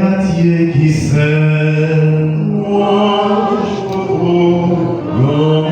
à Dieu qui saint. Louange pour vous, Amen.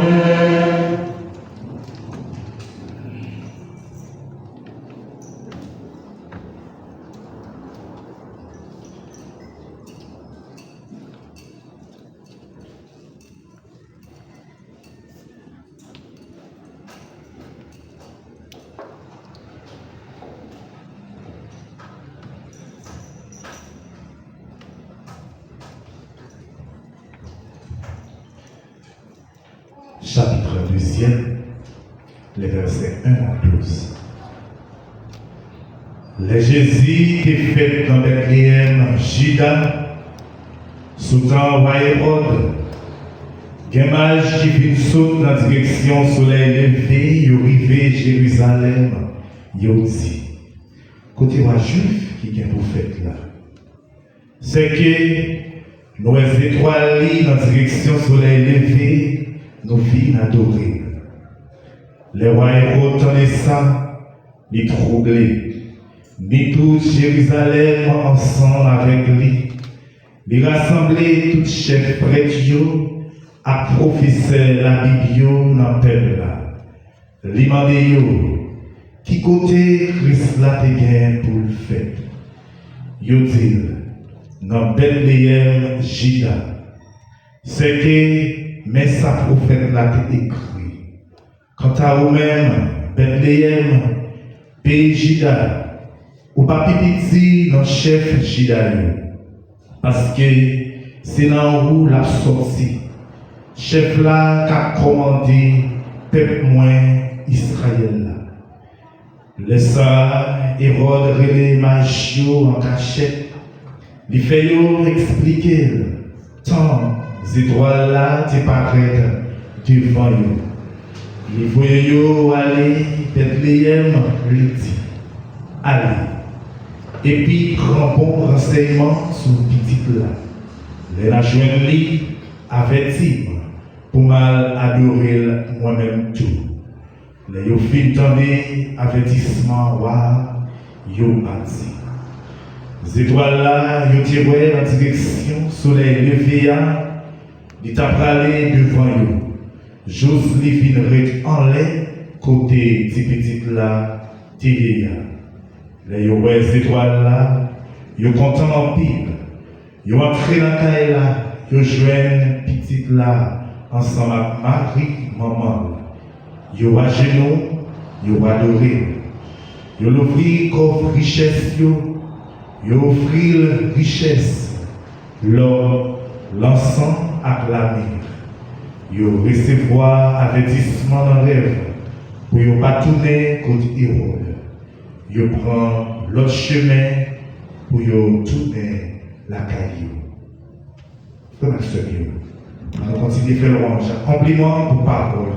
Chapitre 2, les versets 1 à 12. Les Jésus qui est fait dans Bethléem, Juda, sous temps roi Hérode, Gemage qui vient saute dans la direction soleil levé, il arrivé Jérusalem, il dit, côté roi juif qui est prophète là, c'est que nos étoiles dans la direction soleil levé, nous vîmes adorer. Les rois Hérode tenaient ça, les troublés, ni tout Jérusalem ensemble avec lui, les rassembler tout chef prêtre à professer la Bible dans terre là. Les mandé qui côté Christ là te gagne pour le fait. Yo dit dans Bethléem Juda, c'est que mais sa prophète l'a écrit. Quant à vous-même, Bethléem, pays Juda, ou pas petit dans chef Juda, parce que c'est là où la sortie. Chef là qui a commandé peuple moins Israël là. Laissa Hérode relé Magio en cachette. Il fait expliquer tant étoiles là te paraître devant eux. Les voyous aller Bethléem lui dit allez. Et puis prend bon renseignement sur le petit là. Les la joindre lui avertit pour mal adorer moi-même tout. Les yo fin tendez avertissement wa yo a dit. Les étoiles là yo tiré dans direction soleil levé à il t'a parlé devant eux. J'ose les vinerettes en lait, côté des petites là, télé. Les étoiles là, ils sont contents en pile. Ils entrent dans la caille là, ils joignent petite là, ensemble avec Marie, maman. Ils à genoux, ils adorent. Ils ouvrent coffre richesse, ils offrent richesse, l'or, l'encens, acclamer. Yo recevoir avertissement dans rêve pour yo pas tourner contre Hérode. Yo prend l'autre chemin pour yo tourner la caille. Comment ça yo? On continue de faire louange. Compliment pour parole.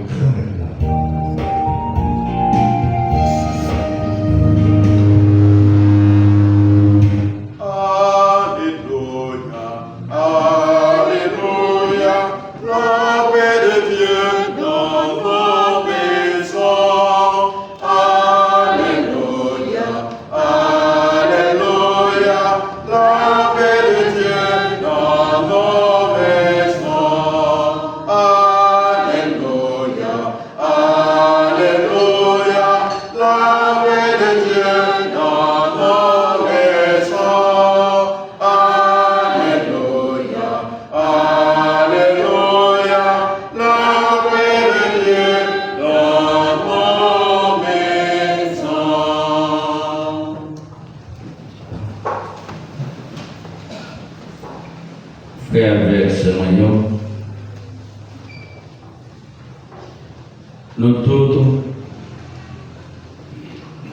Nous tous,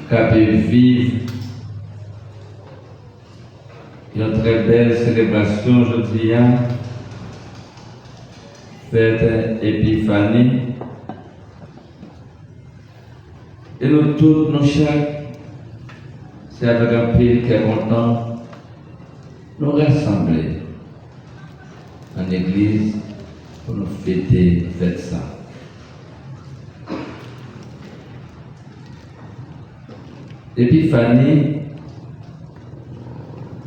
qui vivre une très belle célébration aujourd'hui, fête Épiphanie. Et nous tous, nous chaque, c'est avec un pays qui est content, nous rassembler en église pour nous fêter ça. Épiphanie,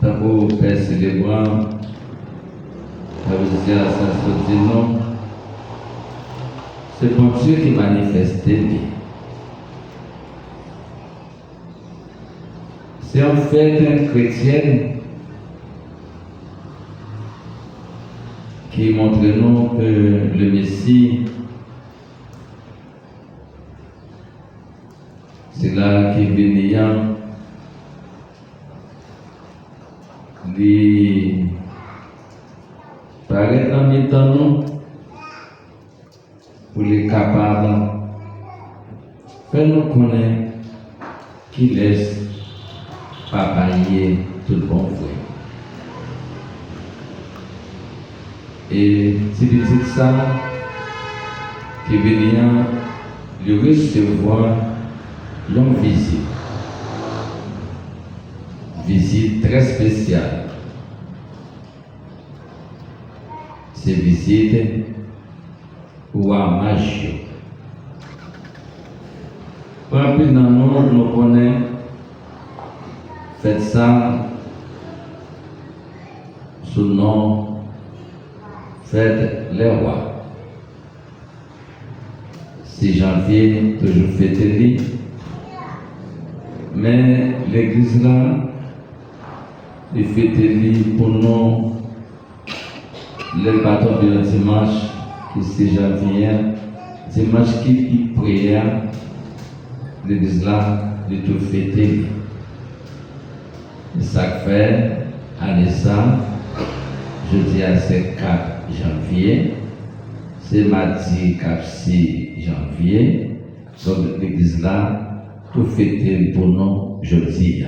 dans Père célébrant, ça veut dire ça se dit non. C'est bon Dieu qui manifeste lui. C'est en fait une chrétienne qui montre nous que le Messie, c'est là qui est bénéant, lui paraît dans les temps nous pour les capables faire nous connaître qui laisse papayer tout le bon frère. Et si tu dis ça, qui vient lui recevoir une visite très spéciale. C'est visite ou à Magio. Parmi nous connaissons, faites ça sous le nom Fête les rois. 6 janvier, toujours fêté, mais l'église là, est fêté pour nous, le bâton de dimanche, qui 6 janvier, dimanche qui prière, l'église là, est tout fêté. Ça fait, année ça, je dis à c'est 4 janvier, c'est mardi 6 janvier, donc l'église là, tout fêté pour nous jeudi.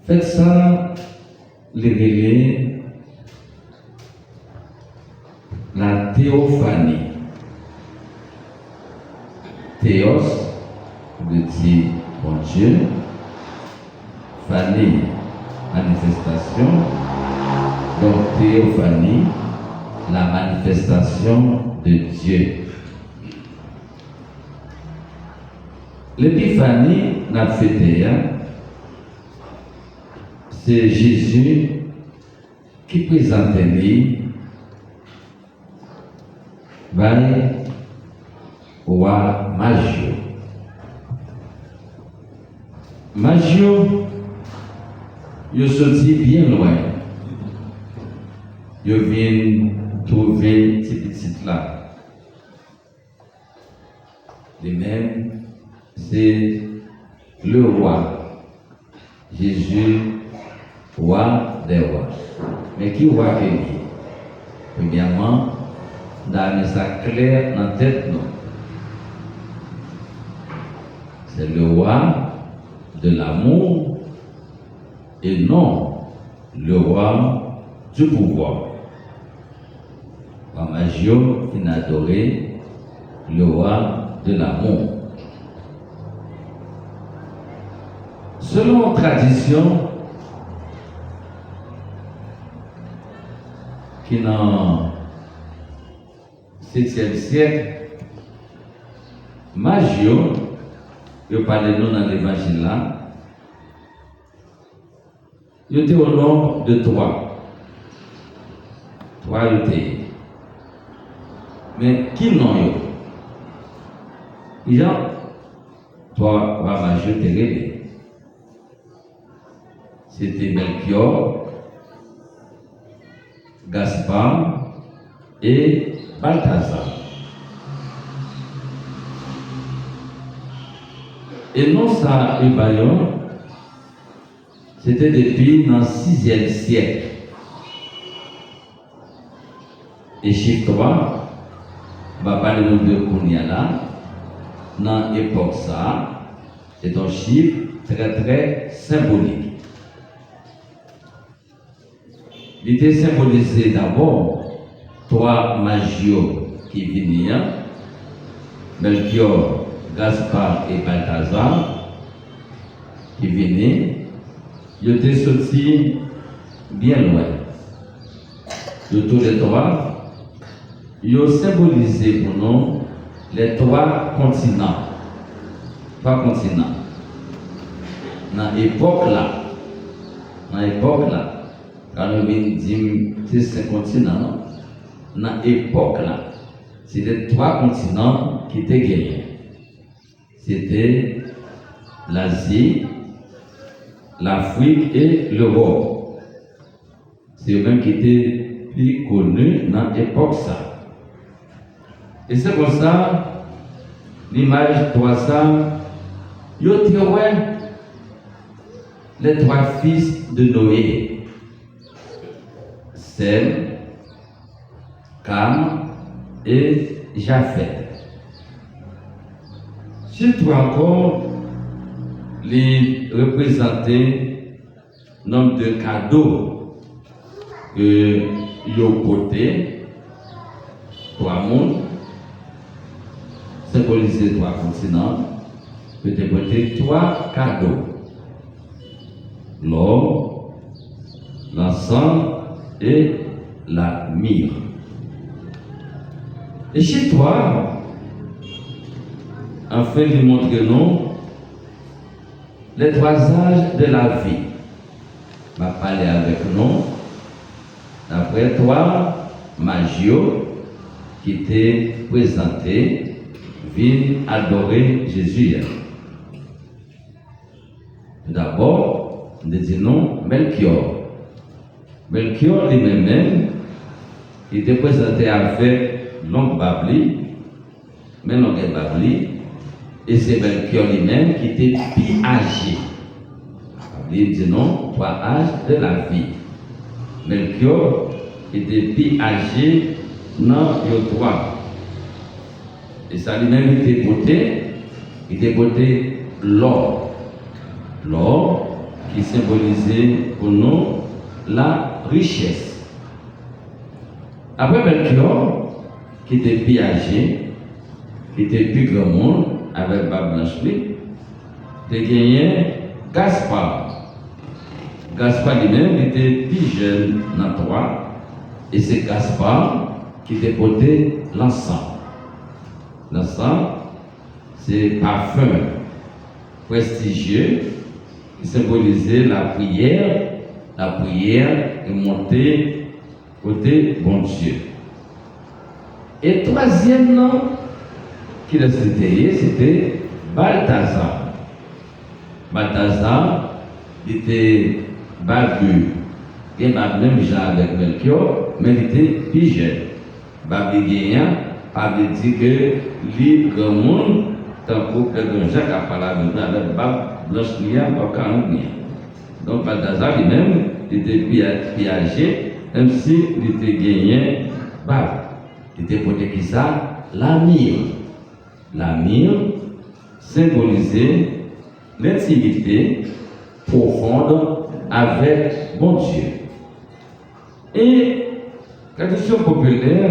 Faites ça, les relais, la théophanie. Théos, veut dire bon Dieu, Phanie, manifestation. Donc théophanie, la manifestation de Dieu. L'épiphanie, n'a fêté, c'est Jésus qui présente lui au roi Magio. Magio, il sorti bien loin. Je viens trouver ces petites là. Les mêmes, c'est le roi. Jésus, roi des rois. Mais qui roi qu'il est? Premièrement, dans ça clair dans la tête, non. C'est le roi de l'amour et non le roi du pouvoir. Magio, qui n'a adoré le roi de l'amour. Selon tradition, qui dans le 7e siècle, Magio, je parle de nous dans l'évangile là, il était au nom de 3. 3 étaient. Mais qui non yo? Il a 3 Magio terribles. C'était Melchior, Gaspard et Balthazar. Et non ça, Ubayon, c'était depuis dans le 6e siècle. Et chiffre 3, va parler de Kounyala, dans l'époque ça, c'est un chiffre très très symbolique. Il était symbolisé d'abord 3 Magio qui venaient, Melchior, Gaspard et Balthazar qui venaient, ils étaient sortis bien loin. De tous les 3, ils ont symbolisé pour nous les 3 continents. 3 continents. Dans l'époque là, dans l'époque là, quand on dit c'est 5 continents, dans l'époque là, c'était 3 continents qui étaient gagnés. C'était l'Asie, l'Afrique et l'Europe. C'est eux-mêmes qui étaient plus connus dans l'époque ça. Et c'est pour ça, l'image 300, yo ouais, les 3 fils de Noé, Sem, Cam et Japheth. Surtout encore, les représenter nombre de cadeaux que yo côté 3 mondes, symboliser 3 continents, peut côté 3 cadeaux. L'or, l'encens et la myrrhe. Et chez toi, en fait, il montre nous les 3 âges de la vie. On va parler avec nous d'après 3 magios qui étaient présentés, viennent adorer Jésus. Tout d'abord, nous disons Melchior. Melchior lui-même, il était présenté avec l'oncle Babli, mais l'oncle Babli, et c'est Melchior lui-même qui était plus âgé. Il dit non, 3 âges de la vie. Melchior était plus âgé dans les 3. Et ça lui-même il était porté l'or. L'or qui symbolisait pour nous la richesse. Après Melchior, qui était plus âgé, qui était plus grand monde, avec Bab Blanche-Louis, il a gagné Gaspard. Gaspard lui-même était plus jeune dans 3, et c'est Gaspard qui était porté l'encens. L'encens, c'est parfum prestigieux qui symbolisait la prière. La prière est montée côté bon Dieu. Et 3e nom qu'il a cité, c'était Balthazar. Balthazar était barbu. Il y a même gens avec Melchior, mais il était plus jeune. Barbu gagnant, pas veut dire que lui, grand monde, tant que Jacques a parlé avec Bab Blanche-Lia, pas 40 ans. Donc Balthazar lui-même, il était plus âgé, même s'il était gagné Bab. Il était pour qui ça? La myrrhe. La myrrhe symbolisait l'intimité profonde avec mon Dieu. Et la tradition populaire,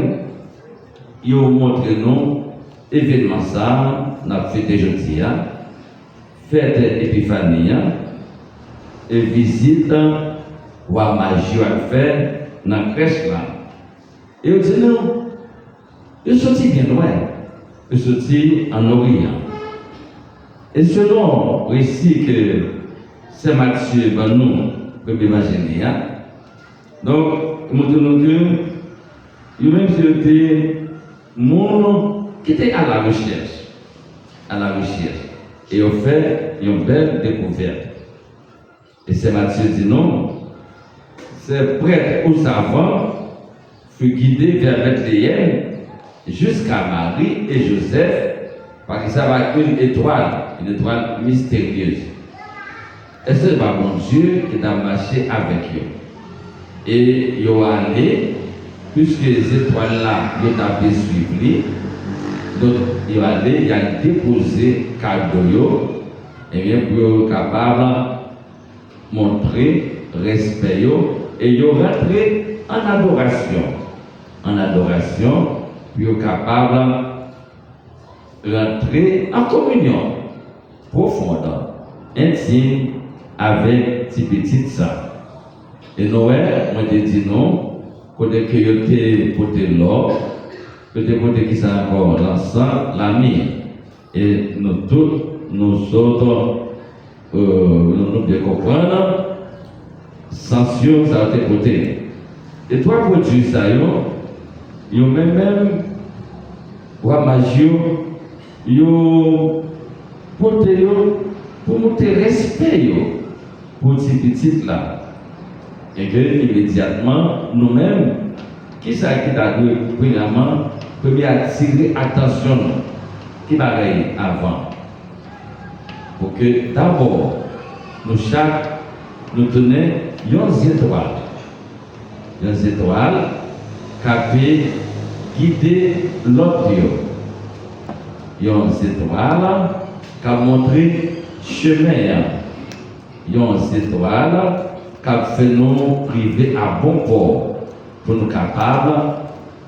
il montre nous événement ça, on a fait aujourd'hui, fête Épiphanie, et visite roi Magie à faire dans la crèche là. Et on dit non, il sorti bien loin, il sorti en Orient. Et selon le récit que Saint Matthieu va nous imaginer, donc il montre nous que lui-même c'était monde qui était à la recherche, et on fait une belle découverte. Et Saint Matthieu dit non, ces prêtres ou savants furent guidés vers Bethléem jusqu'à Marie et Joseph, parce que ça va une étoile mystérieuse. Et c'est pas mon Dieu qui a marché avec eux. Et ils ont allé, puisque les étoiles là, ils ont suivi, donc ils ont allé, ils ont déposé cadeau, et bien pour être capable de montrer respect, et ils ont rentré en adoration. En adoration, puis ils sont capables de rentrer en communion profonde, intime, avec ces petites ça. Et Noël, moi je dis non, côté que yo te porté l'or, côté qui ça encore l'encens, la myrrhe. Et nous tous, nous autres, nous bien comprendre sanction, ça a été côté. Et trois produits, ça y a même, ou à magie, yo porté pour monter respect pour ces petites là. Et que immédiatement, nous-mêmes, qui ça qui t'a dit premièrement, premier attirer attention, qui va aller avant. Pour que d'abord, nous chaque, nous tenons une étoile. Une étoile qui peut guider l'autre. Une étoile qui a montré chemin. Une étoile qui a fait nous arriver à bon port pour nous capables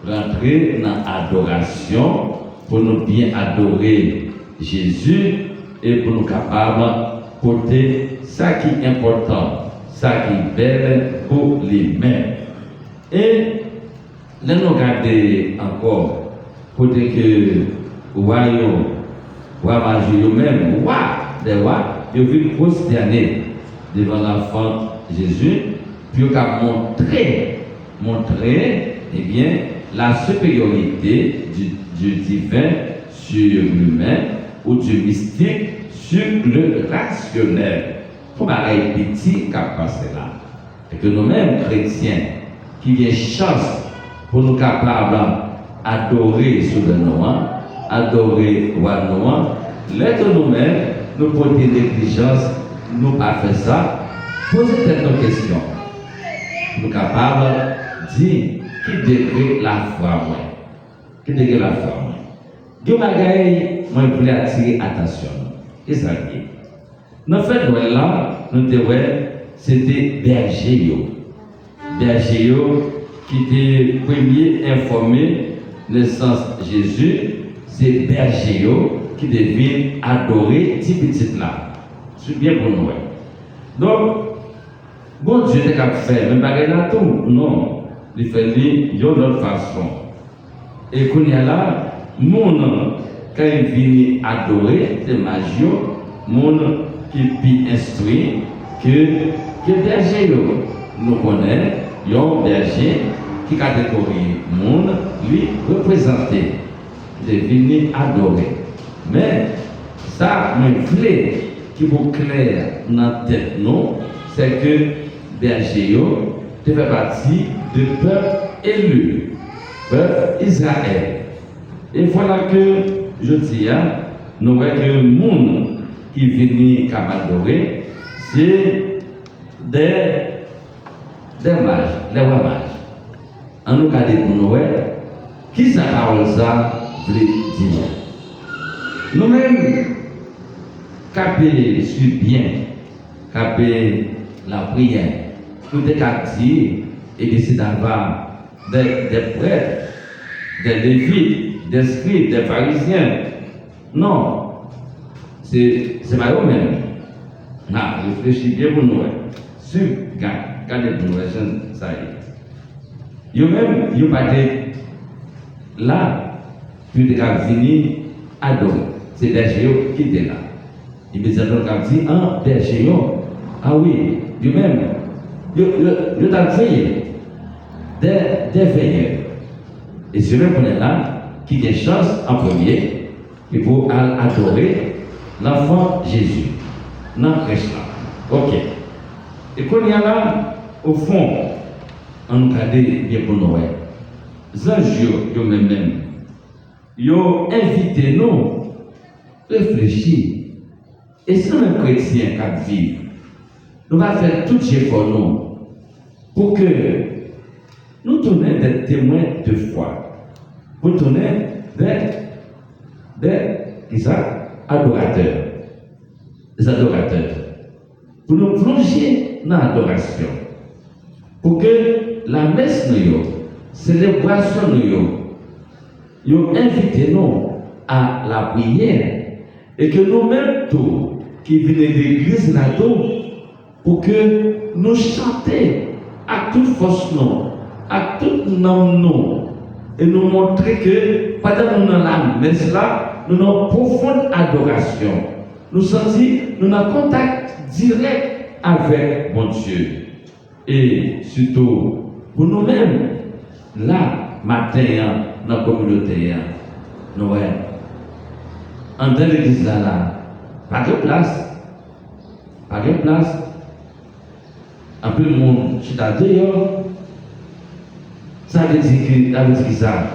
rentrer dans l'adoration, pour nous bien adorer Jésus et pour nous capables porter ça qui est important, ça qui est belle pour les mains. Et là nous regardons encore pour dire que royaume, roi majeur même, roi des rois, il a vu prosterner devant l'enfant Jésus, puis il a montrer eh bien, la supériorité du divin sur l'humain ou du mystique sur le rationnel. Pour pareil petit qu'a passé là. Et que nous-mêmes, chrétiens, qui avons chance pour nous capables d'adorer sous le nom, adorer roi noir, l'être nous-mêmes, nous porter négligence, nous pas faire ça, poser nos questions. Nous capables de dire qui degré la foi, moi. Qui degré la foi, moi. Deux bagailles, moi, je voulais attirer attention. Et ça dit. Dans le fait, là, nous devons, c'était berger. Berger qui était premier informé naissance Jésus, c'est berger qui devient adorer ces petites là. C'est bien pour nous. Donc, bon Dieu n'est qu'à faire, mais pas là tout. Non. Il fait d'une autre façon. Et qu'on y a là, mon quand il vient adorer, c'est magie, mon qui peut instruire que berger, nous connaissons, il y a un berger qui catégorie monde, lui représenter, de venir adorer. Mais ça, mon clé qui vous clair dans la tête, non, c'est que berger, tu fais partie du peuple élu, peuple Israël. Et voilà que je dis, nous voyons que le monde qui vient adorer, c'est des mages, les rois mages. En nous regardant pour nous, qui sa parole ça veut dire? Nous-mêmes, capé suit bien, capé la prière, tout est dit et décide d'avoir des prêtres, des lévites, des scribes, des pharisiens. Non, c'est pas eux-mêmes. Non, réfléchis bien pour nous. Regardez pour nous, ça y est. Eux-mêmes, ils pas là, puis ils sont venus adorer. C'est des géants qui étaient là. Immédiatement, ils ont dit, ah, des géants. Ah oui, eux-mêmes, ils ont veillé. Des veilleurs. Et c'est eux qu'on est là, qui a chance en premier, et pour adorer l'enfant Jésus. Non, Christ là. Ok. Et qu'on y a là, au fond, on regarde bien pour nous. Les anges, eux-mêmes, ils ont invité nous à réfléchir. Et si nous, les chrétiens, qui vivent, nous allons faire tout ce pour nous, pour que nous tournions des témoins de foi, pour tourner des adorateurs. Des adorateurs. Pour nous plonger dans l'adoration. Pour que la messe nous, célébration nous invite nous à la prière et que nous-mêmes tous qui venons de l'église là-dedans, pour que nous chantions à toute force nous, à tout nom nous, et nous montrer que pendant que nous dans la messe là, nous avons une profonde adoration. Nous sentons, nous avons contact direct avec mon Dieu. et surtout pour nous-mêmes, là, matin, dans la communauté, nous voyons, en dans l'église là, pas de place, pas de place. Un peu de monde, je suis d'ailleurs, ça veut dire que ça,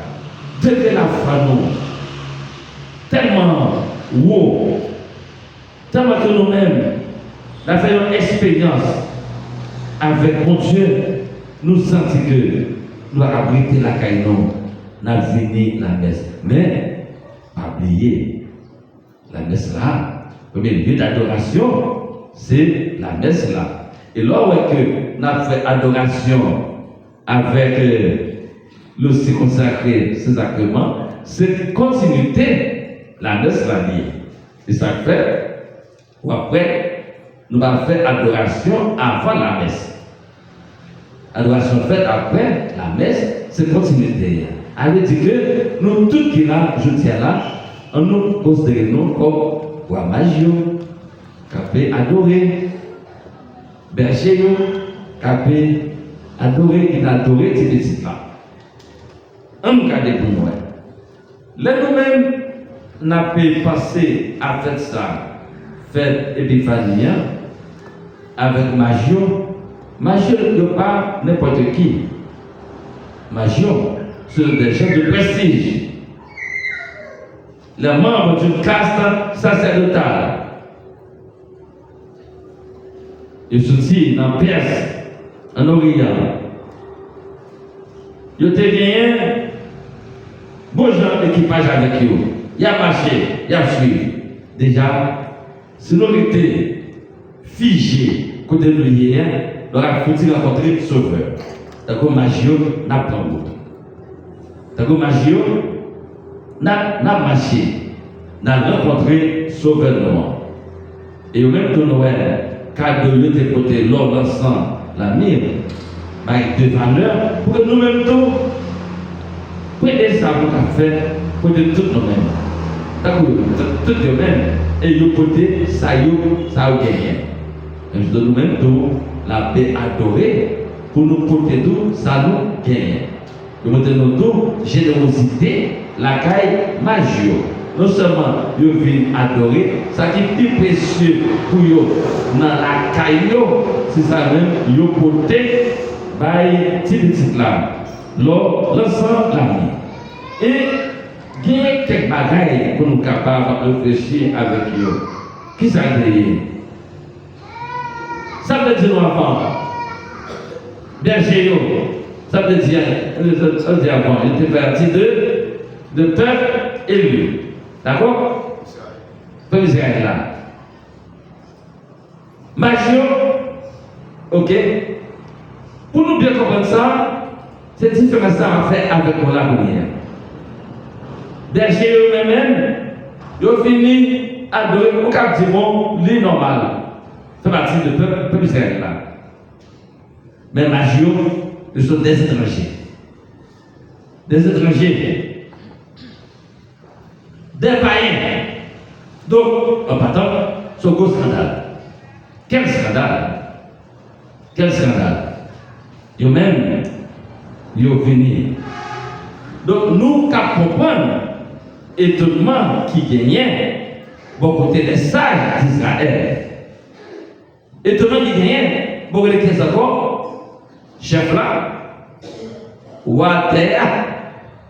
dès que la foi nous, tellement wow, tellement que nous-mêmes, nous avons une expérience avec mon Dieu, nous sentons que nous avons abrité la caille, nous avons fini la messe. Mais, pas oublier, la messe là, le premier lieu d'adoration, c'est la messe là. Et lorsque nous avons fait adoration avec le consacré, ces sacrements, c'est continuité, la messe là liée. Et ça fait, ou après, nous allons faire adoration avant la messe. Adoration faite après la messe, c'est continuité. Ça veut dire que nous tous qui là, je tiens là, on nous considérons comme roi Magio, qui peut adorer, berger, qui peut adorer, qui a adoré ces petits là. On nous garde pour nous. Là nous-mêmes, nous avons passé à faire ça, fête épiphanie, avec Magio. Magio ne pas n'importe qui. Magio, c'est des gens de prestige. Les membres d'une caste sacerdotale. Ils sont dans Perse, en Orient. Ils ont gagné bon genre d'équipage avec eux. Il a marché, il a suivi. Déjà, si nous étions figés côté de l'hier, nous avons foutu rencontrer le Sauveur. D'accord, Magio n'a pas route. D'accord, Magio n'a marché, n'a rencontré Sauveur de moi. Et au même temps, Noël, car de lui côté l'or, l'encens, la mire, avec des valeurs, pour que nous-mêmes tous, prenez ça pour faire, pour de tout nous-mêmes. D'accord, tout nous-mêmes, et nous côté, ça a gagné. Et je donne nous-mêmes tout, la paix adorée, pour nous porter tout, ça nous gagne. Nous montrons tout, générosité, la caille Magio. Non seulement ils viennent adorer, ça qui est plus précieux pour eux dans la caille, c'est ça même, ils ont porté par ces petites là, l'ensemble de la vie. Et il y a quelques bagailles pour nous capables de réfléchir avec eux. Qui ça créé? Ça veut dire nous avant, bien chez nous, ça veut dire avant, il était parti de peuple élu. D'accord? Peuple Israël là. Magio, ok? Pour nous bien comprendre ça, c'est différent ça à faire avec mon l'avenir. Berger eux-mêmes, ils ont fini à adorer au cap du monde, lit normal. C'est parti de peuple Israël là. Mais Magio, ils sont des étrangers. Des étrangers. Des païens. Donc, en partant, c'est un gros scandale. Quel scandale? Quel scandale? Eux-mêmes, ils ont venu. Donc, nous, qu'à comprendre, étonnement qui gagnait, bon côté des sages d'Israël. Étonnement qui gagnait, bon côté des encore, chef là, roi terre,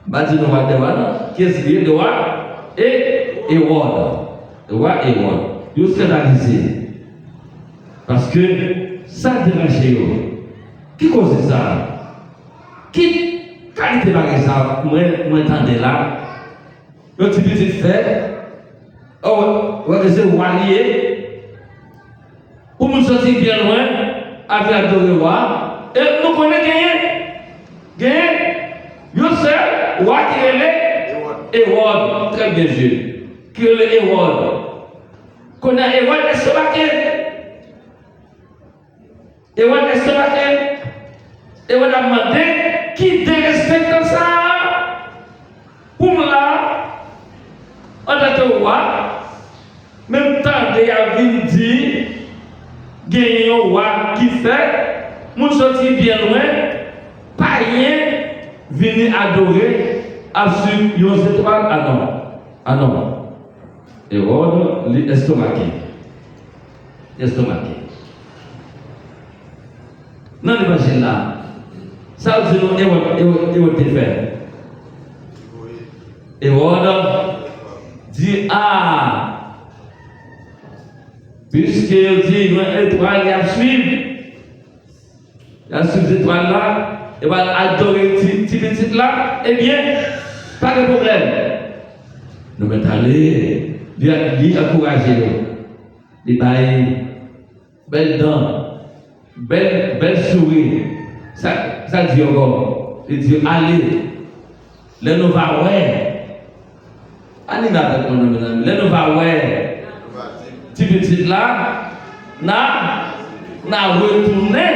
bâtiment roi terre, qui est lié de roi. Et roi, ils sont scandalisés. Parce que ça dérange eux. Qui cause ça? Qui qualité de ça? Moi, j'entendais là. Le petit fait. Oh, on va dire roi lié. Pour nous sortir bien loin, avec adoré roi. Et nous connaissons gagner. Yo seul, roi qui est Hérode, très bien joué. Qui est le Hérode? Qu'on a Hérode estomaqué. Hérode estomaqué. Hérode a demandé qui dérespecte ça. Pour là, en tant que roi, même temps, il y a dit, gagner un roi qui fait, Mon sorti bien loin, pas rien, venir adorer à sur une étoile. Ah non. Ah non. Hérode, l'estomaqué. Estomaqué. Dans l'évangile là, ça veut dire Hérode te fait. Hérode dit ah, puisque il dit une étoile qui a suivi, il a suivi cette étoile là, il va adorer petit petit là, eh bien, pas de problème. Nous mettons aller, lui encourager, lui bailler, belle dent, belle souris, ça dit encore, il dit allez, là nous va ouais. Allez avec mon ami, là nous va ouais. Petit là, n'a retourné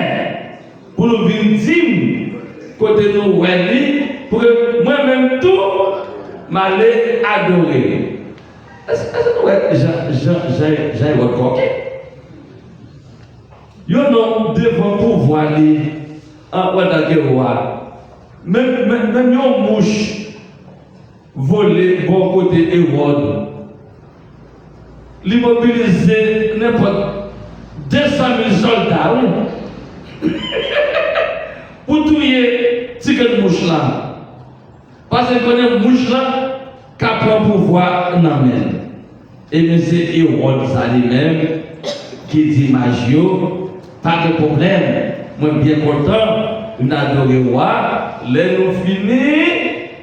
pour nous venir dire côté nous ouais pour que moi-même tout m'aller adorer. Est-ce que j'ai votre yo non devant pouvoir aller en roi. Même yon mouche voler bon côté Hérode. L'immobiliser n'importe 200 000 soldats pour tuer cette mouche là. Parce que connaît mouche là qui prend pouvoir en amène. Et M. Hérode ça lui-même qui dit Magio, pas de problème. Moi bien content, nous adorons roi, les nous finir,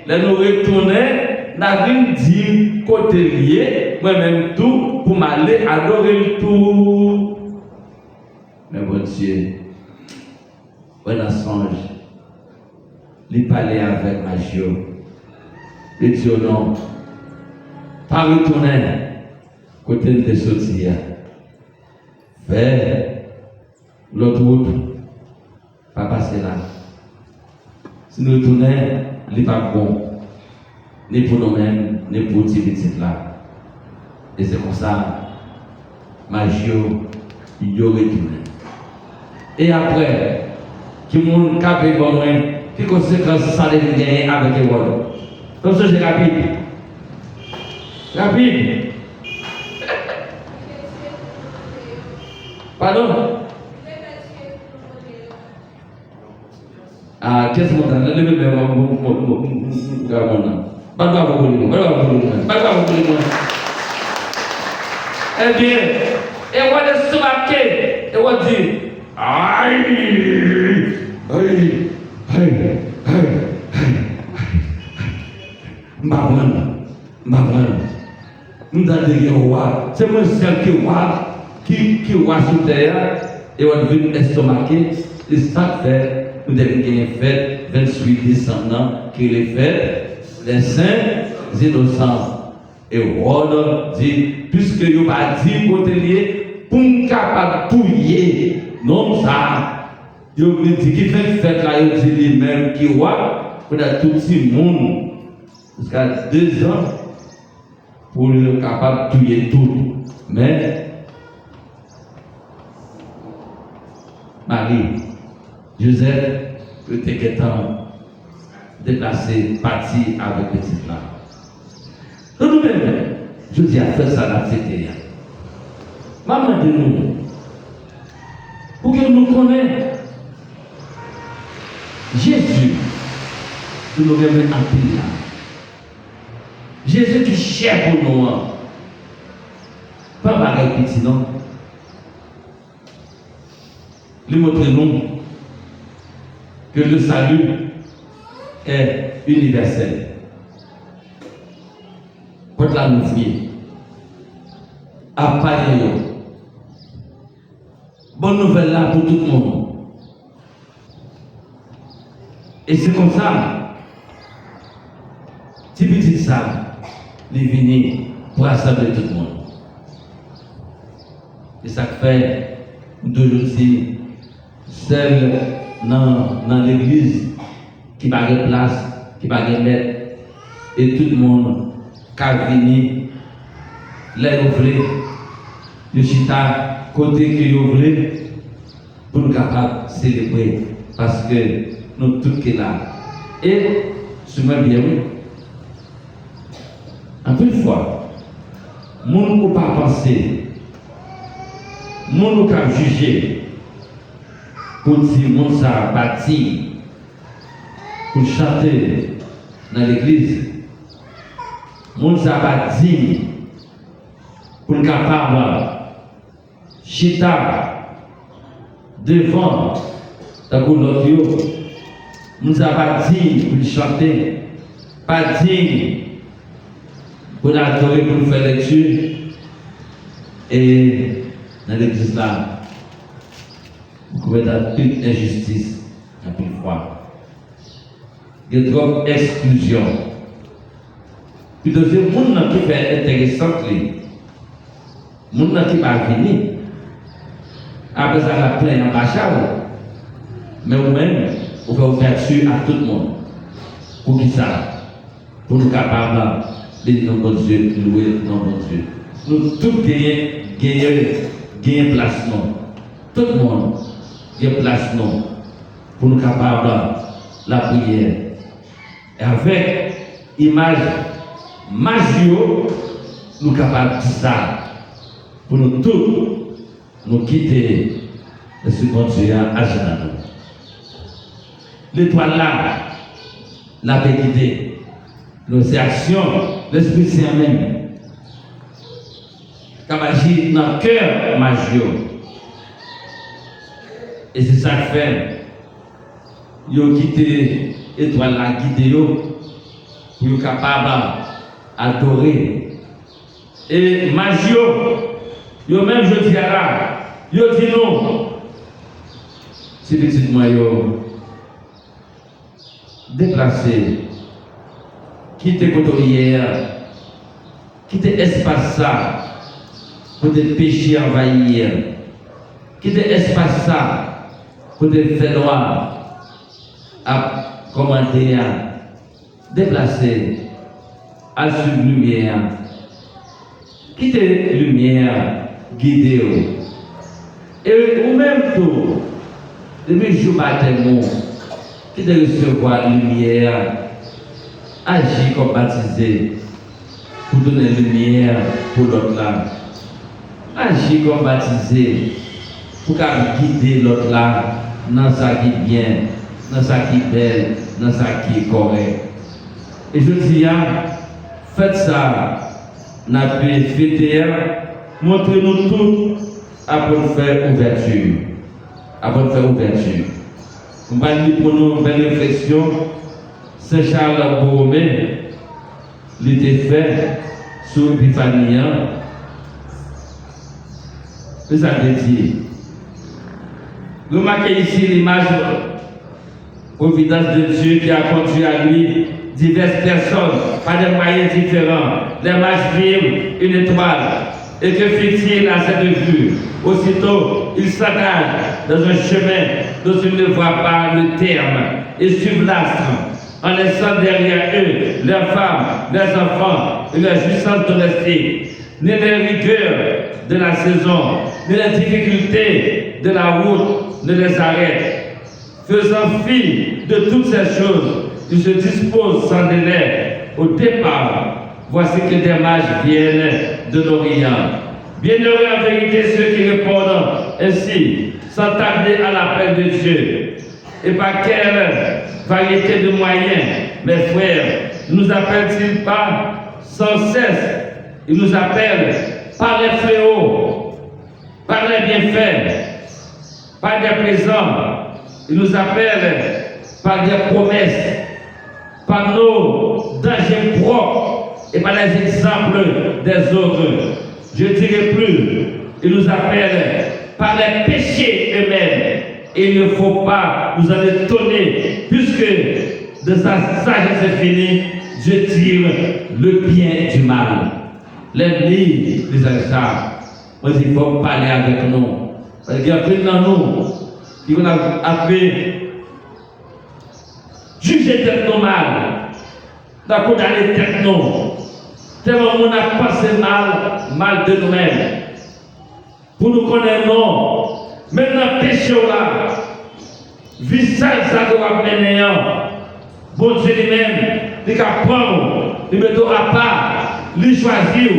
les nous retourner. N'a rien dit côté lié, moi-même tout, pour m'aller adorer le tout. Mais bon Dieu, on songe, il parlait avec Magio. Il dit non, pas retourner côté de sortir, vers l'autre route, pas passer là. Si nous retournons, il n'est pas bon. Ni pour nous-mêmes, ni pour ces petites là. Et c'est comme ça, Magio, il y aurait tout. Et après, qui moun capé bon moi, qui conséquence ça devait gagner avec Hérode. Donc ça c'est rapide. Rapide. Pardon? Ah, qu'est-ce que vous avez dit? Eh bien, et on est stomaqué, et on dit, aïe, maman, nous avons roi, c'est moi seul qui roi sur terre, et on vient estomaquer, et ça fait, nous devons gagner fête, 28 décembre, qui est fête, les saints innocents. Et Hérode dit, puisque vous n'avez dit côté lié, pour nous capable de touiller, non ça. Vous dit qui fait fête là, vous dit lui-même qui roi, pour tout le monde, jusqu'à 2 ans, pour le capable de touiller tout. Mais, Marie, Joseph, était déplacé, parti avec petit là. Nous-mêmes, je dis à faire ça là, c'était. Maman de nous, pour que nous connaissions Jésus, nous nous remettons en pile là. Jésus qui cherche pour nous. Pas pareil petit non. Lui montrer nous que le salut est universel. Pour la nous fier. À pareil. Bonne nouvelle là pour tout le monde. Et c'est comme ça. Si petit ça, il vient pour rassembler tout le monde. Et ça fait d'aujourd'hui, seul dans l'église qui va de place, qui va de maître, et tout le monde qui vient, les ouvrir, le chita, côté qui ouvre, pour nous capables de célébrer parce que nous tous sommes là. Et, je me bien, oui, en plus de fois, nous ne pouvons pas penser, nous ne pouvons pas juger, pour dire que nous avons bâti, pour chanter dans l'église, nous avons bâti, pour nous capables chita devant la couleur, nous avons bâti pour chanter, pas dit pour l'adorer, pour faire lecture. Et dans l'église là, vous pouvez dans toute injustice, à plus fois. Il y a trop d'exclusion. Puis deuxième, le monde qui fait intéressant, le monde qui va venir, après ça, la pleine ambassade, mais vous-même, vous faites ouverture à tout le monde. Pour qui ça? Pour nous capables de dire non, bon Dieu, louer non, bon Dieu. Nous tous gagnons place non. Tout le monde gagne place non. Pour nous capables de la prière. Et avec image magio, nous capables de ça. Pour nous tous, nous quitter et se continuer à genoux. L'étoile là, la quitté. Nos actions, l'Esprit Saint même. Comme agir dans le cœur magio. Et c'est ça que fait. Yo quitté l'étoile là, guidé yo, pour être capable d'adorer. Et magio, yo même je dis à là, yo dit non. Si petit moi yo déplacé, quitter côté hier, quitter espace ça, côté péché envahir, quitter espace ça, côté fait droit, à commenter, déplacer, à suivre lumière, quitter lumière, guider. Et ou même tout, depuis jour baptême, quitter recevoir lumière, agir comme baptisé, pour donner lumière pour l'autre là. Agir comme baptisé, pour guider l'autre là, dans ça qui est bien, dans ça qui est belle, dans ça qui est correct. Et je dis, faites ça, n'a pas fêté, montrez-nous tout après faire ouverture. Après faire ouverture. On va dire pour nous une belle réflexion. Saint Charles Borromée, il était fait sur Épiphanie. C'est ça que je dis. Remarquez ici l'image providence de Dieu qui a conduit à lui diverses personnes par des moyens différents. Les marches vives, une étoile. Et que fait-il à cette vue? Aussitôt, il s'engage dans un chemin dont il ne voit pas le terme et suivent l'astre, en laissant derrière eux leurs femmes, leurs enfants et leur jouissance domestique. Ni les rigueurs de la saison, ni les difficultés de la route ne les arrêtent. Faisant fi de toutes ces choses, ils se disposent sans délai au départ. Voici que des mages viennent de l'Orient. Bienheureux en vérité ceux qui répondent ainsi, sans tarder à l'appel de Dieu. Et par quelle variété de moyens, mes frères, ne nous appelle-t-il pas sans cesse? Il nous appelle par les fléaux, par les bienfaits, par des présents. Il nous appelle par des promesses, par nos dangers propres et par les exemples des autres. Je dirai plus, il nous appelle par les péchés eux-mêmes. Et il ne faut pas nous en étonner, puisque de sa sagesse infinie, Dieu tire le bien du mal. Les livres, les ça, on dit qu'il faut parler avec nous. Parce qu'il y a plus dans nous qui vont appeler juger tête nous mal, d'accord, d'aller tête nous. Tellement on a passé mal de nous-mêmes. Pour nous connaître, non. Maintenant, péché péché là, visage ça doit mener. Bon Dieu lui-même, il va prendre, il met à part, il choisir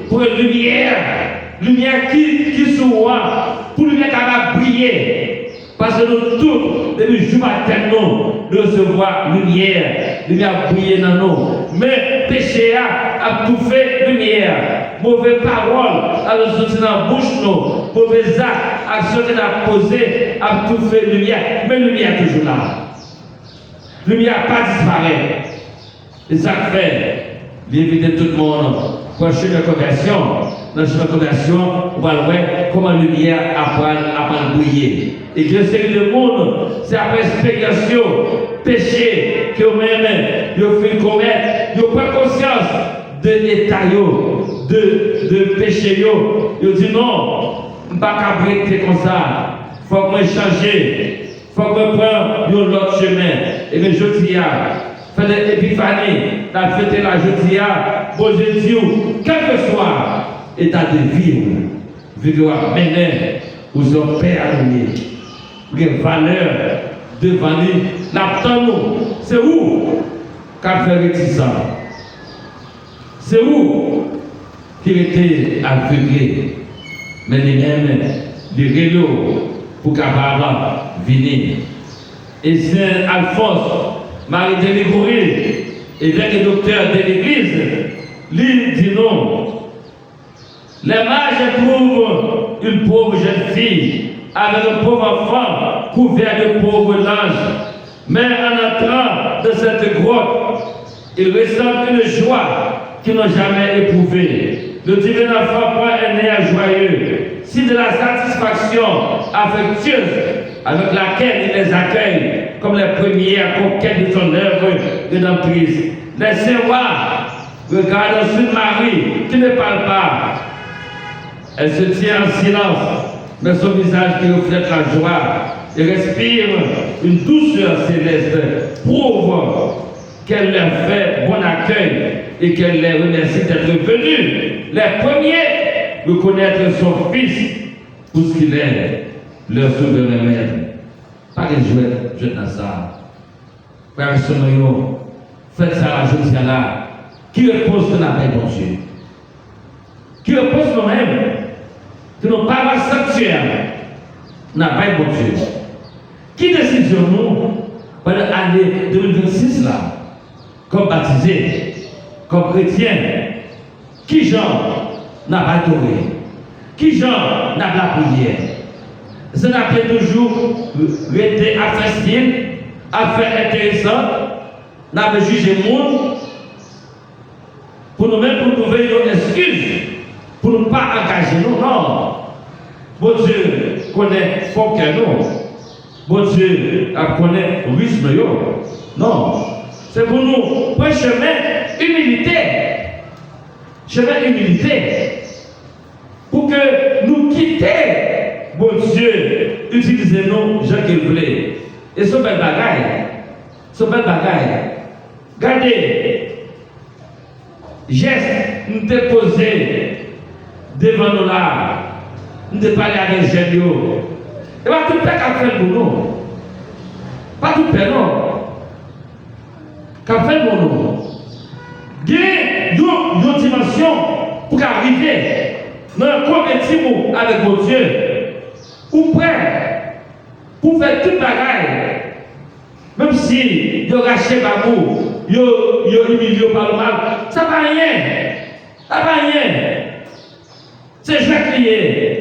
pour une lumière qui soit, pour lumière qui va briller. Parce que nous tous, depuis le jour matin, nous recevons lumière briller dans nous. Mais péché a tout fait lumière. Mauvaise parole a sorti dans la bouche, nous. Mauvais acte a sorti dans la posée, a tout fait lumière. Mais lumière est toujours là. Lumière pas disparaît. Et ça fait, d'inviter tout le monde pour un chemin de conversion. Dans le chemin de conversion, on va voir comment la lumière apprend briller. Et que c'est le monde, c'est après expérience, péché, que vous-même, vous faites commettre, vous prenez conscience de l'état, de péché, vous dites non, je ne peux pas arrêter comme ça, il faut que je change, il faut que je prenne l'autre chemin. Et bien je dis, fait l'épiphanie, la fête la jeudi, bon je dis, quel que soit l'état de vie, vous devez mener, vous en perdre. Les valeurs devant nous, l'attendons. C'est où qu'a fait réticent? C'est où qu'il était aveuglé? Mais lui-même, le vélo pour capable venir. Et Saint Alphonse, Marie de Ligourie, évêque et docteur de l'Église, lui dit non. Les mages trouvent une pauvre jeune fille avec un pauvre enfant couvert de pauvres langes. Mais en entrant dans cette grotte, ils ressentent une joie qu'ils n'ont jamais éprouvée. Le divin enfant prend un air joyeux, signe de la satisfaction affectueuse avec laquelle il les accueille comme les premières conquêtes de son œuvre rédemptrice. Les saints rois regardent sur Marie qui ne parle pas. Elle se tient en silence, mais son visage qui reflète la joie et respire une douceur céleste, prouve qu'elle leur fait bon accueil et qu'elle les remercie d'être venus. Les premiers reconnaître son fils pour ce qu'il est, leur souverain maître. Pas que je dans ça. Frère Sonoyo, faites ça la journée là. Qui repose dans la paix, bon Dieu? Qui repose nous-mêmes? Que nous pas sanctuaire n'a pas bon Dieu. Qui décision nous pendant l'année 2026 là, comme baptisé, comme chrétien, qui genre n'a pas adoré, qui genre n'a pas prière. Ça n'a pas toujours été affaire style, affaire intéressante, n'a pas jugé le monde, pour nous-mêmes pour trouver nos excuses, pour ne pas engager nous, non. Bon Dieu connaît fort que nous. Bon Dieu connaît rythme. Non. C'est pour nous pour un chemin humilité. Chemin humilité. Pour que nous quittions, bon Dieu, utilisez-nous, Jean qu'il voulait. Et ce bel bagaille. Ce bel bagaille. Regardez. Geste, nous déposer devant nous là. Nous ne parlons avec les jeunes. Et pas tout le temps qu'a fait pour nous. Pas tout le temps, non. Qu'a fait pour nous. Il y a une dimension pour arriver dans un convertissement avec mon Dieu. Ou prêt pour faire toute bagaille. Même si il y a racheté par vous, il y a humilié par le mal. Ça ne va rien. Ça ne va rien. C'est Jacques lié.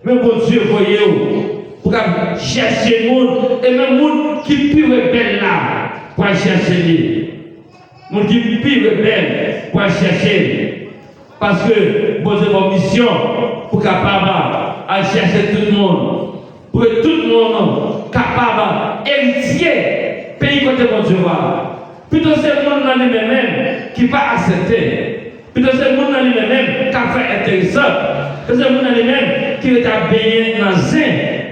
Mais bon Dieu, voyez-vous, pour chercher le monde, et même le monde qui est plus rebelle là, pour chercher lui. Le monde qui est plus rebelle, pour chercher. Parce que bon Dieu a une mission pour capable à chercher tout le monde. Pour que tout le monde capable d'héritier pays côté bon Dieu va. Plutôt c'est le monde dans lui-même qui va accepter. Plutôt c'est le monde dans lui-même qui a fait intéressant. C'est le monde dans lui-même qui est à baigner dans zin,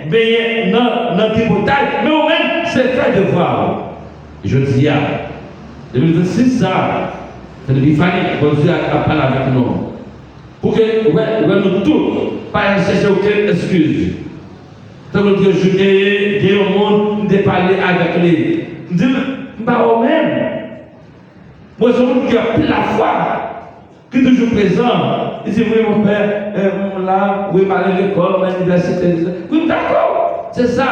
baigner dans le tripotage. Mais au même, c'est fait de voir. Je dis, 2026, ça, c'est l'épiphanie que bon Dieu a parlé avec nous. Pour que nous tous, pas chercher aucune excuse. Tant que je gagne au monde, de parler avec les. Je dis, bah, même. Moi, je veux qu'il y a plus la foi, qui est toujours présent. Il dit, oui, mon père, là, oui, à l'école, à l'université. Oui, d'accord, c'est ça.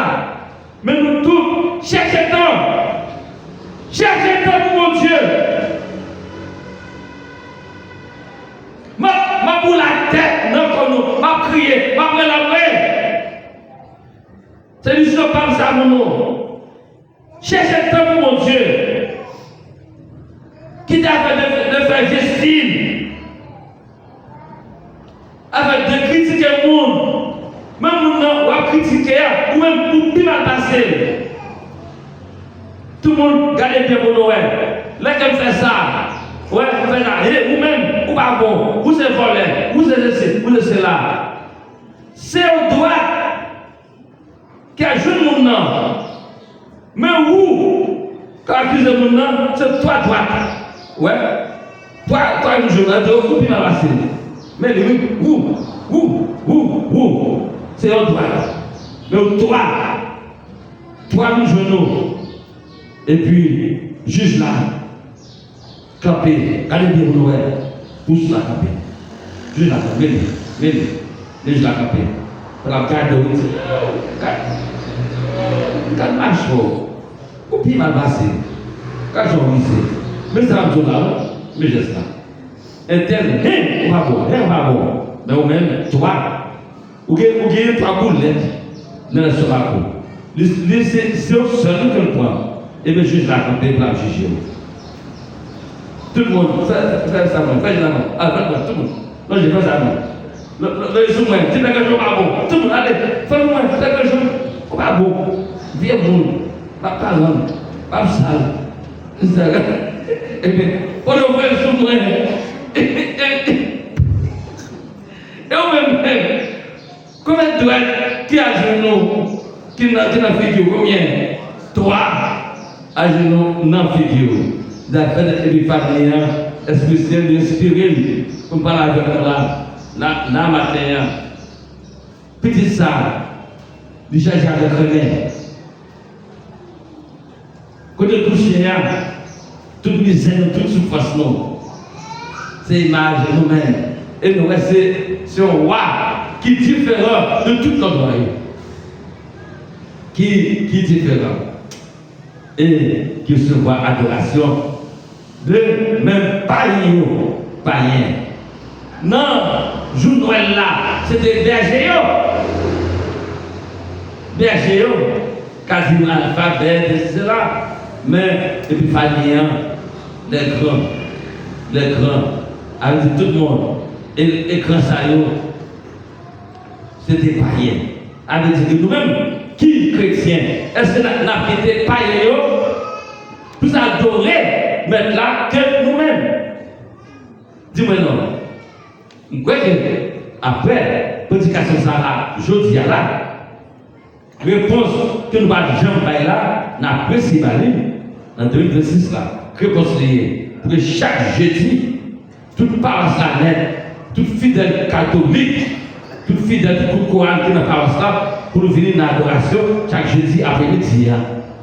Mais nous tous, cherchez temps pour mon Dieu. Ma pour la tête, non, comme nous, ma prier, ma prendre la main. C'est lui qui parle ça, mon nom. Cherchez temps pour mon Dieu. Qui t'a fait de faire gestine, avec de critiquer le monde, même nous va critiquer, ou même pour plus mal passer. Tout le monde garde bien pour Noël. Là, comme fait ça, ouais, vous faites ça, ou même, ou pas bon, ou c'est volé, ou c'est ceci, ou c'est là. C'est au droit qui a joué le monde. Mais où, quand accuse le monde, c'est toi droite. Ouais, toi, une journée, tu vas couper ma racine. Mais lui, c'est un droit. Mais toi, une genou. Et puis, juge là, camper, allez bien Noël, pousse la camper. Juge la camper, juge la camper. Pour la garde de route. Quand marche, ou puis ma racine. Quand j'en vis. Mais ça va me là, mais je sais pas. Interne, on va bon. Mais au même, toi, ou bien trois boulettes dans le stomac. C'est au seul que le prend. Et bien, juge la campagne pour la juger. Tout le monde, fait ça, fait la main. Ah, tout le monde. Non, j'ai fait ça, non. Le soumouin, c'est quelque chose pas bon. Tout le monde, allez, fais-moi, c'est quelque chose pas bon. Viens, monde, pas parlant, pas sale. Et bien, on le voit le soumouin. Et au même, combien de doigts qui a genoux, qui n'a figure, combien? 3 à genoux, n'a figure. D'après les familles, spéciales d'inspirer, comme parler avec la matin. Petit ça, du charge avec René. Quand on touche, toute misère, toute souffrance, c'est l'image de nous-mêmes. Et nous, c'est un roi qui est différent de tout notre royaume. Qui est différent. Et qui se voit adoration de même païens. Non, jour Noël là, c'était berger, quasiment alphabet, etc. Mais, et puis famille, les grands, avec tout le monde, et grand ça, c'était païen. Avec nous-mêmes, qui chrétien, est-ce que nous avons été païens, nous adorer, mais là, que nous-mêmes? Dis-moi non. Après, prédication ça là, je dis là, réponse que nous avons jamais là, nous avons précisé en 2026 là, réponse liée, pour que chaque jeudi, toute paroisse là net, toute fidèle catholique, toute fidèle du Coran qui est dans la paroisse là, pour nous venir dans l'adoration chaque jeudi après-midi.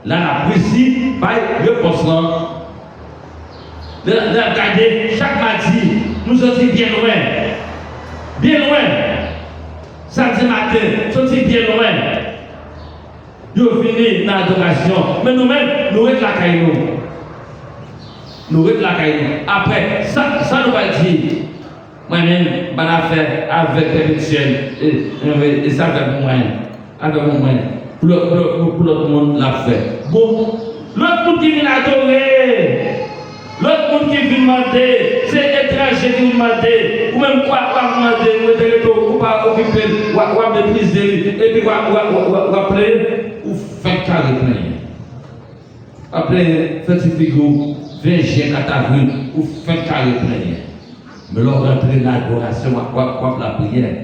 Là, la précis, par réponse là. De regarder chaque mardi, nous sommes bien loin. Bien loin. Samedi matin, nous sommes bien loin. Nous venons dans l'adoration. Mais nous-mêmes, nous sommes la caillou. Nous sommes la caillou. Après, ça nous va dire. Moi-même, je vais faire avec les mutuelles. Et ça avec moi. Avec moi. Pour l'autre monde, l'a fait. Bon, l'autre monde qui vient adorer. L'autre monde qui vient demander, c'est étranger qui vient demander, ou même quoi demander, ou pas occuper, ou mépriser, et puis ou après, ou faire carré plein. Après, faites figure, 20 juin, 4 avril, ou faire carré plein. Mais là, on rentre dans l'adoration, ou la prière.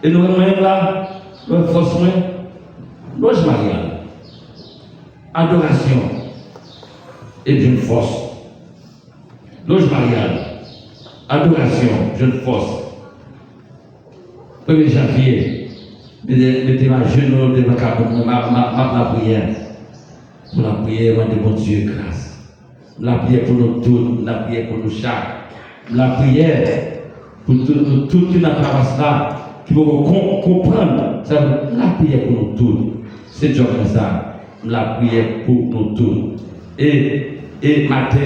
Et nous, même là, nous forçons, loge mariage, adoration, et d'une force. Loge mariage, adoration, jeune force. 1er janvier, Mettez ma genou devant ma prière. Pour la prière, moi, de mon Dieu, grâce. La prière pour nous tous, la prière pour nous chaque. La prière pour nous tous qui n'ont pas ça, qui vont comprendre. Ça veut dire la prière pour nous tous. C'est déjà comme ça. La prière pour nous tous. Et matin,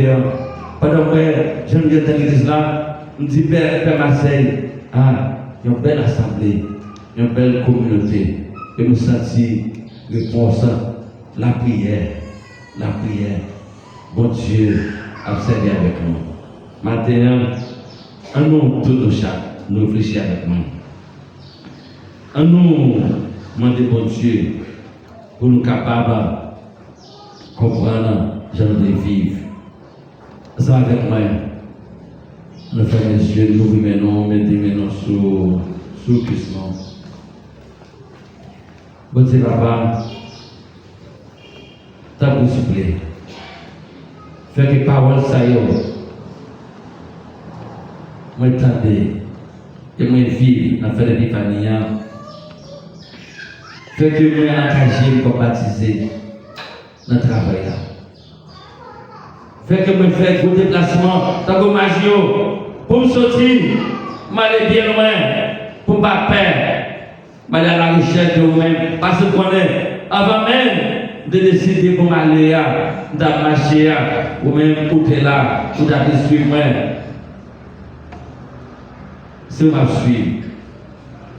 pendant que je viens dans l'église là, je me dis, Père Marseille, il y a une belle assemblée, une belle communauté. Et nous sentons réponse, la prière. Bon Dieu, observez avec nous. Maintenant, en nous tous nos chats, nous réfléchissons avec nous. En nous demander bon Dieu pour nous capables de comprendre, je nous vivre. Ça avec moi. Nous faisons les yeux, nous mettons mes noms sur Christ. Bon Dieu, Papa, t'as vous souffler. Fais que parole ça y est. Moi, t'attendais. Et moi, vivre dans faire l'épiphanie. Fais que moi, engagé pour baptiser dans le travail. Fais que moi, fais gros déplacement dans le magio pour me sortir. M'aller bien loin pour ne pas perdre. M'aller à la recherche de vous-même. Parce que avant même de décider pour m'aller dans marcher ou même pour être là, pour suivre moi. C'est où je suis.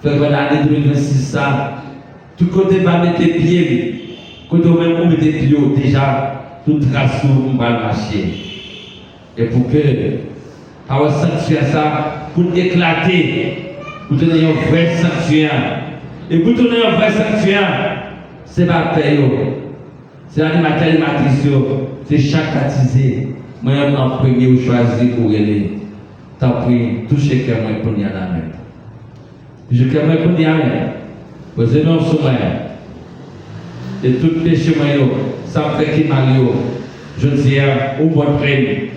Fait que l'année 2026, ça, tout côté va mettre pieds, côté même pour mettre pieds déjà, tout trace où on va marcher. Et pour que, avoir sanctuaire ça, pour éclater, pour donner un vrai sanctuaire. Et pour donner un vrai sanctuaire, c'est pas payer. C'est l'animateur et l'animatrice, c'est chaque baptisé. Moi, en premier, je choisis pour aller. T'as pris toucher cœur moi pour y aller. Je cœur moi pour y aller. Posez nous sur moi. Et tout péché moi, ça fait qu'il m'a dit, je dis, où bon prix,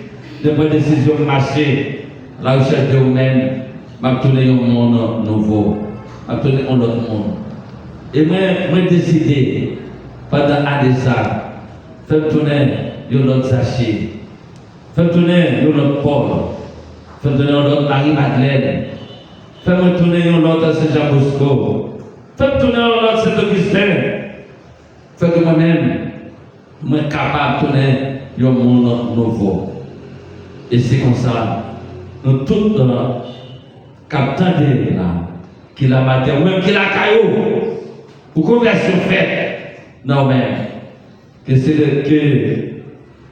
de bonnes décisions de marcher, la recherche de vous-même, m'a tourné un monde nouveau, m'a tourné un autre monde. Et moi, décidé, pendant un ça, faire tourner un autre sachet, faire tourner un autre Paul. Fais tourner l'autre Marie-Madeleine. Fais-moi tourner l'autre Saint-Jean-Bosco. Fais tourner l'autre Saint-Augustin. Fais que moi-même, je suis capable de tourner un monde nouveau. Et c'est comme ça, nous tous, captons de là, qui la matin, ou même qui la caillou, pour conversion faite. Non, mais, que c'est le, que,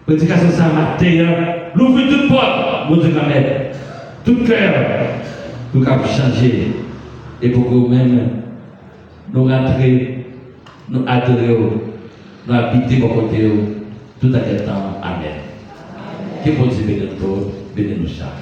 prédication ça matin, l'ouvre toute porte, mon Dieu, quand même. Tout cœur, nous avons changé. Et pour que nous-mêmes, nous rentrer, nous adorer, nous habiter au côté, tout à quel temps. Amen. Que bon Dieu bénisse nous, bénisse nous chaque.